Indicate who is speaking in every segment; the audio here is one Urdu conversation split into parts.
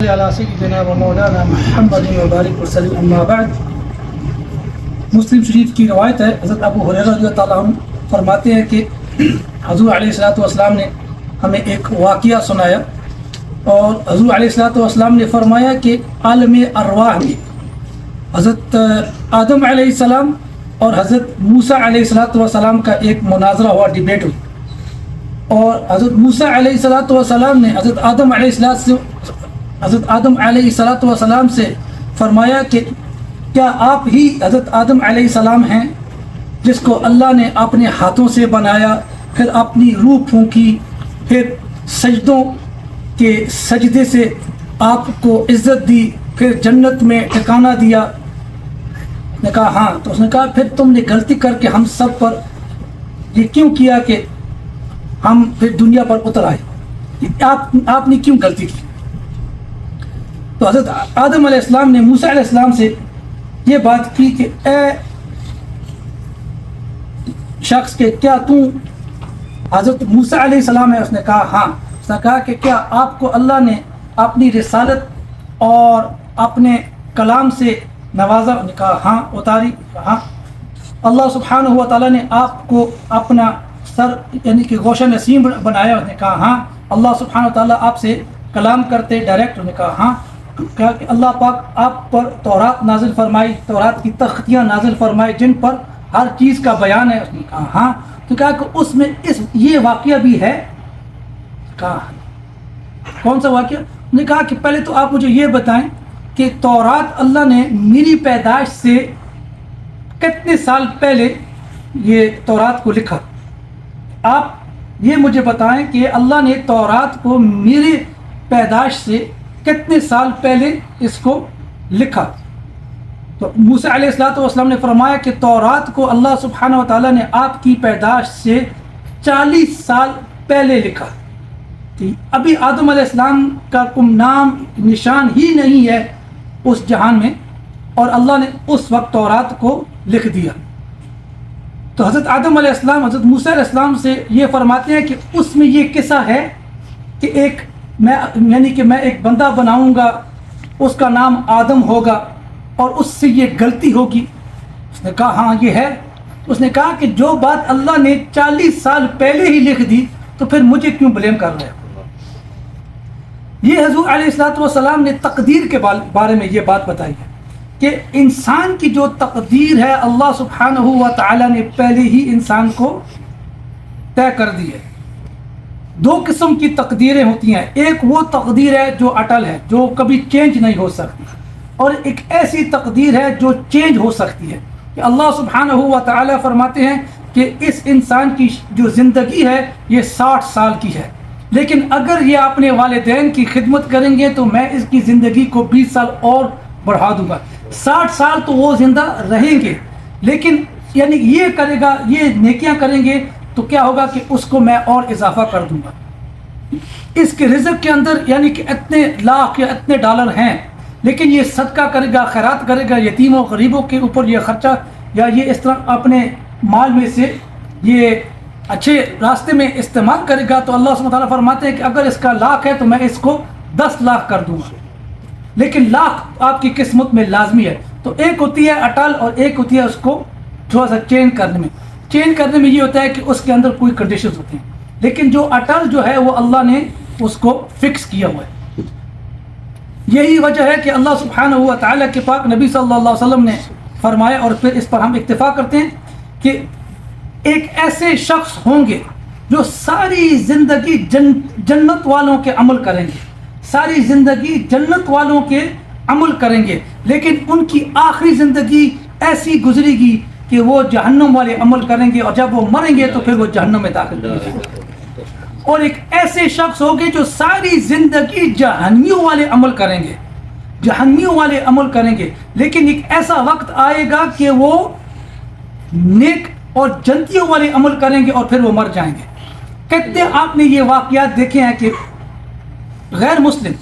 Speaker 1: علی سیدنا و مولانا محمد وبارک وسلم اما بعد۔ مسلم شریف کی روایت ہے، حضرت ابو ہریرہ رضی اللہ عنہ فرماتے ہیں کہ حضور علیہ الصلوۃ والسلام نے ہمیں ایک واقعہ سنایا، اور حضور علیہ الصلوۃ والسلام نے فرمایا کہ عالم ارواح میں حضرت آدم علیہ السلام اور حضرت موسیٰ علیہ الصلوۃ والسلام کا ایک مناظرہ ہوا، ڈیبیٹ ہوئی، اور حضرت موسیٰ علیہ الصلوۃ والسلام نے حضرت آدم علیہ الصلوۃ والسلام سے فرمایا کہ کیا آپ ہی حضرت آدم علیہ السلام ہیں جس کو اللہ نے اپنے ہاتھوں سے بنایا، پھر اپنی روح پھونکی، پھر سجدوں کے سجدے سے آپ کو عزت دی، پھر جنت میں ٹھکانہ دیا؟ نے کہا ہاں۔ تو اس نے کہا پھر تم نے غلطی کر کے ہم سب پر یہ کیوں کیا کہ ہم پھر دنیا پر اتر آئے؟ آپ نے کیوں غلطی کی؟ تو حضرت آدم علیہ السلام نے موسیٰ علیہ السلام سے یہ بات کی کہ اے شخص کہ کیا تم حضرت موسیٰ علیہ السلام ہے؟ اس نے کہا ہاں۔ اس نے کہا کہ کیا آپ کو اللہ نے اپنی رسالت اور اپنے کلام سے نوازا؟ نے کہا ہاں۔ اتاری؟ ہاں۔ اللہ سبحانہ و تعالیٰ نے آپ کو اپنا سر یعنی کہ گوشہ نسیم بنایا؟ اس نے کہا ہاں۔ اللہ سبحانہ و تعالیٰ آپ سے کلام کرتے ڈائریکٹ؟ نے کہا ہاں۔ کہا کہ اللہ پاک آپ پر تورات نازل فرمائی، تورات کی تختیاں نازل فرمائی جن پر ہر چیز کا بیان ہے؟ اس نے کہا ہاں۔ تو کہا کہ اس میں یہ واقعہ بھی ہے؟ کہا کون سا واقعہ؟ نے کہا کہ پہلے تو آپ مجھے یہ بتائیں کہ تورات اللہ نے میری پیدائش سے کتنے سال پہلے یہ تورات کو لکھا؟ آپ یہ مجھے بتائیں کہ اللہ نے تورات کو میری پیدائش سے کتنے سال پہلے اس کو لکھا؟ تو موسیٰ علیہ السلام نے فرمایا کہ تورات کو اللہ سبحانہ و تعالیٰ نے آپ کی پیدائش سے 40 سال پہلے لکھا۔ ابھی آدم علیہ السلام کا کوئی نام نشان ہی نہیں ہے اس جہان میں، اور اللہ نے اس وقت تورات کو لکھ دیا۔ تو حضرت آدم علیہ السلام حضرت موسیٰ علیہ السلام سے یہ فرماتے ہیں کہ اس میں یہ قصہ ہے کہ میں ایک بندہ بناؤں گا، اس کا نام آدم ہوگا، اور اس سے یہ غلطی ہوگی۔ اس نے کہا ہاں یہ ہے۔ اس نے کہا کہ جو بات اللہ نے 40 سال پہلے ہی لکھ دی تو پھر مجھے کیوں بلیم کر رہے ہیں؟ یہ حضور علیہ الصلوۃ والسلام نے تقدیر کے بارے میں یہ بات بتائی ہے کہ انسان کی جو تقدیر ہے اللہ سبحانہ و تعالیٰ نے پہلے ہی انسان کو طے کر دی ہے۔ دو قسم کی تقدیریں ہوتی ہیں، ایک وہ تقدیر ہے جو اٹل ہے، جو کبھی چینج نہیں ہو سکتی، اور ایک ایسی تقدیر ہے جو چینج ہو سکتی ہے کہ اللہ سبحانہ و تعالیٰ فرماتے ہیں کہ اس انسان کی جو زندگی ہے یہ 60 سال کی ہے، لیکن اگر یہ اپنے والدین کی خدمت کریں گے تو میں اس کی زندگی کو 20 سال اور بڑھا دوں گا۔ 60 سال تو وہ زندہ رہیں گے، لیکن یعنی یہ کرے گا، یہ نیکیاں کریں گے تو کیا ہوگا کہ اس کو میں اور اضافہ کر دوں گا۔ اس کے رزق کے اندر یعنی کہ اتنے لاکھ یا اتنے ڈالر ہیں، لیکن یہ صدقہ کرے گا، خیرات کرے گا، یتیموں غریبوں کے اوپر یہ خرچہ یا یہ اس طرح اپنے مال میں سے یہ اچھے راستے میں استعمال کرے گا تو اللہ سبحانہ وتعالیٰ فرماتے ہیں کہ اگر اس کا لاکھ ہے تو میں اس کو 10 لاکھ کر دوں گا، لیکن لاکھ آپ کی قسمت میں لازمی ہے۔ تو ایک ہوتی ہے اٹل اور ایک ہوتی ہے اس کو تھوڑا سا چینج کرنے میں یہ ہوتا ہے کہ اس کے اندر کوئی کنڈیشنز ہوتی ہیں، لیکن جو اٹل جو ہے وہ اللہ نے اس کو فکس کیا ہوا ہے۔ یہی وجہ ہے کہ اللہ سبحانہ و تعالیٰ کے پاک نبی صلی اللہ علیہ وسلم نے فرمایا، اور پھر اس پر ہم اکتفا کرتے ہیں کہ ایک ایسے شخص ہوں گے جو ساری زندگی جنت والوں کے عمل کریں گے، ساری زندگی جنت والوں کے عمل کریں گے، لیکن ان کی آخری زندگی ایسی گزرے گی کہ وہ جہنم والے عمل کریں گے، اور جب وہ مریں گے تو پھر وہ جہنم میں داخل ہوں گے۔ اور ایک ایسے شخص ہوگے جو ساری زندگی جہنمیوں والے عمل کریں گے، جہنمیوں والے عمل کریں گے، لیکن ایک ایسا وقت آئے گا کہ وہ نیک اور جنتیوں والے عمل کریں گے اور پھر وہ مر جائیں گے۔ کہتے ہیں آپ نے یہ واقعات دیکھے ہیں کہ غیر مسلم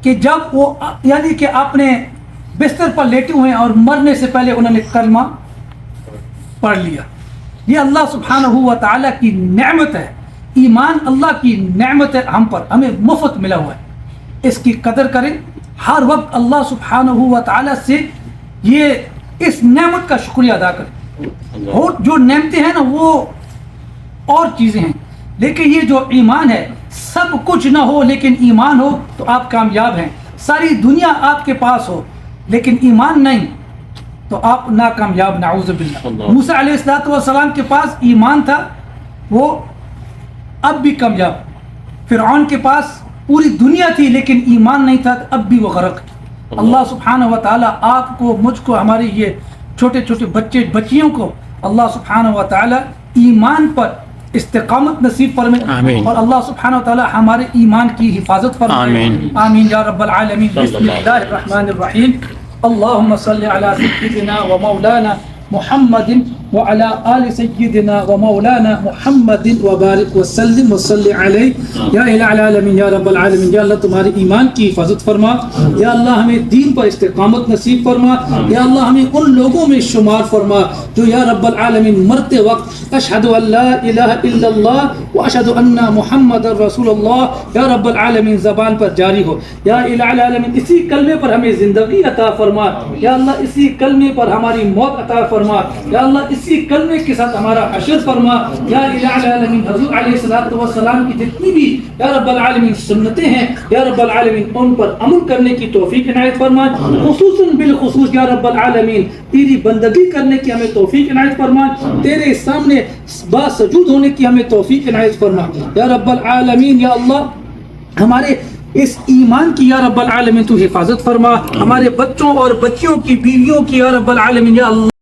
Speaker 1: کہ جب وہ یعنی کہ اپنے بستر پر لیٹے ہوئے ہیں اور مرنے سے پہلے انہوں نے کلمہ پڑھ لیا۔ یہ اللہ سبحانہ و تعالیٰ کی نعمت ہے، ایمان اللہ کی نعمت ہے، ہم پر ہمیں مفت ملا ہوا ہے۔ اس کی قدر کریں، ہر وقت اللہ سبحانہ و تعالیٰ سے یہ اس نعمت کا شکریہ ادا کریں۔ اور جو نعمتیں ہیں نا وہ اور چیزیں ہیں، لیکن یہ جو ایمان ہے، سب کچھ نہ ہو لیکن ایمان ہو تو آپ کامیاب ہیں۔ ساری دنیا آپ کے پاس ہو لیکن ایمان نہیں تو آپ ناکامیاب، نعوذ باللہ۔ موسیٰ علیہ السلام کے پاس ایمان تھا، وہ اب بھی کامیاب۔ فرعون کے پاس پوری دنیا تھی لیکن ایمان نہیں تھا، اب بھی وہ غرق۔ اللہ سبحانہ و تعالیٰ آپ کو، مجھ کو، ہمارے یہ چھوٹے چھوٹے بچیوں کو اللہ سبحانہ و تعالیٰ ایمان پر استقامت نصیب فرمائے، اور اللہ سبحانہ و تعالیٰ ہمارے ایمان کی حفاظت فرمائے، آمین یا رب العالمین۔ بسم اللہ الرحمن الرحیم، اللہم صلی علی سیدنا و مولانا محمد وعلى آل سيدنا ومولانا محمد وبارک وسلم وصلی علیہ۔ یا الہ العالمین، یا رب العالمین، یا اللہ تمہارے ایمان کی حفاظت فرما، یا اللہ ہمیں دین پر استقامت نصیب فرما، یا اللہ ہمیں ان لوگوں میں شمار فرما جو یا رب العالمین مرتے وقت اشہد ان لا الہ الا اللہ واشہد ان محمد رسول اللہ یا رب العالمین زبان پر جاری ہو۔ یا الہ العالمین اسی کلمے پر ہمیں زندگی عطا فرما، یا اللہ اسی کلمے پر ہماری موت عطا فرما، یا اللہ اسی کلمے کے ساتھ ہمارا حشر فرما۔ یا الہ العالمین حضور علیہ السلام کی جتنی بھی یا رب العالمین سنتیں ہیں یا رب العالمین ان پر عمل کرنے کی توفیق عنایت فرما، خصوصاً بالخصوص یا رب العالمین تیری بندگی کرنے کی ہمیں توفیق عنایت فرما، تیرے سامنے باسجود ہونے کی ہمیں توفیق عنایت فرما یا رب العالمین۔ یا اللہ ہمارے اس ایمان کی یا رب العالمین تو حفاظت فرما، ہمارے بچوں اور بچیوں کی، بیویوں کی یا رب العالمین، یا اللہ